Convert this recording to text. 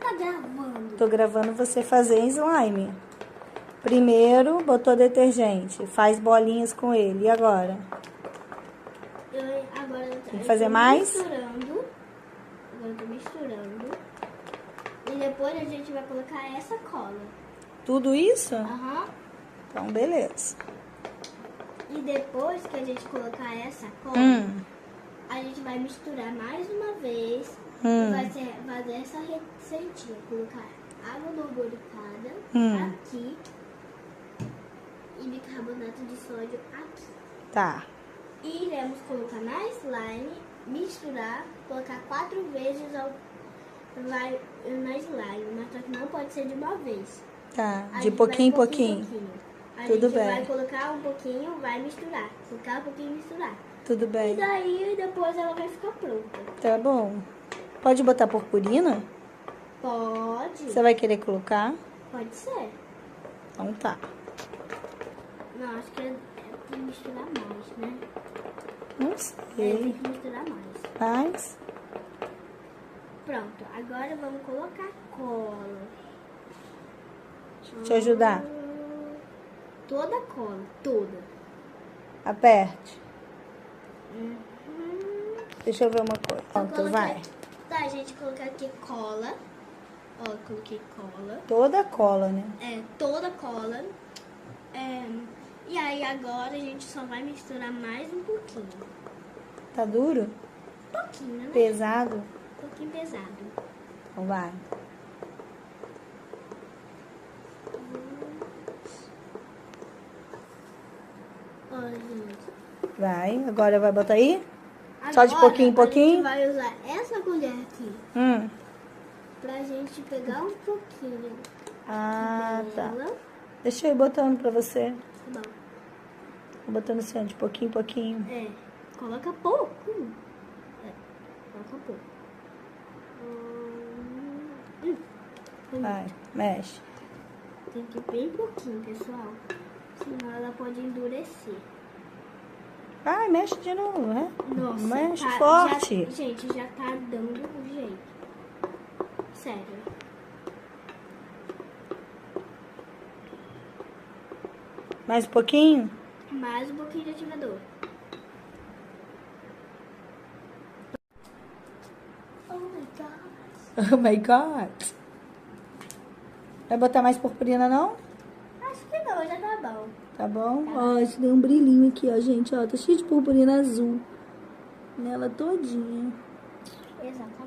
tá gravando? Tô gravando você fazer slime. Primeiro, botou detergente. Faz bolinhas com ele. E agora? Agora Tem que fazer mais? Misturando. Agora eu tô misturando. E depois a gente vai colocar essa cola. Tudo isso? Aham. Então, beleza. E depois que a gente colocar essa cola, a gente vai misturar mais uma vez. E vai fazer essa receitinha. Colocar água borboricada aqui. E bicarbonato de sódio aqui. Tá. E iremos colocar na slime, misturar, colocar 4 vezes na slime. Mas só que não pode ser de uma vez. Tá, de pouquinho em pouquinho. A Tudo gente bem. vai colocar um pouquinho, vai misturar. Colocar um pouquinho e misturar. Tudo bem. E daí, depois ela vai ficar pronta. Tá bom. Pode botar purpurina? Pode. Você vai querer colocar? Pode ser. Então tá. Não, acho que tem que misturar mais, né? Não Tem sei. que misturar mais. Mas... Pronto, agora vamos colocar cola. Deixa eu te ajudar. Toda a cola, toda. Aperte. Deixa eu ver uma coisa. Pronto, vai. Tá, gente, colocar aqui cola. Ó, coloquei cola. Toda a cola, né? Toda a cola. E aí agora a gente só vai misturar mais um pouquinho. Tá duro? Um pouquinho, né? Pesado? Um pouquinho pesado. Então vai. Ó, gente. Vai. Agora vai botar aí? Só de pouquinho em pouquinho? A gente vai usar essa colher aqui. Pra gente pegar um pouquinho. Ah, tá. Dela. Deixa eu ir botando pra você. Tá bom. Vou botando assim, ó, de pouquinho em pouquinho. Coloca pouco. Coloca pouco. Vai, mexe. Tem que ir bem pouquinho, pessoal. Senão ela pode endurecer. Vai, mexe de novo, né? Nossa, Mexe tá, forte. Gente, já tá dando um jeito. Sério. Mais um pouquinho? Mais um pouquinho de ativador. Oh my God. Oh my God. Vai botar mais purpurina, não? Acho que não, já tá bom. Tá bom? Ó, isso deu um brilhinho aqui, ó, gente. Ó, tá cheio de purpurina azul nela todinha. Exatamente.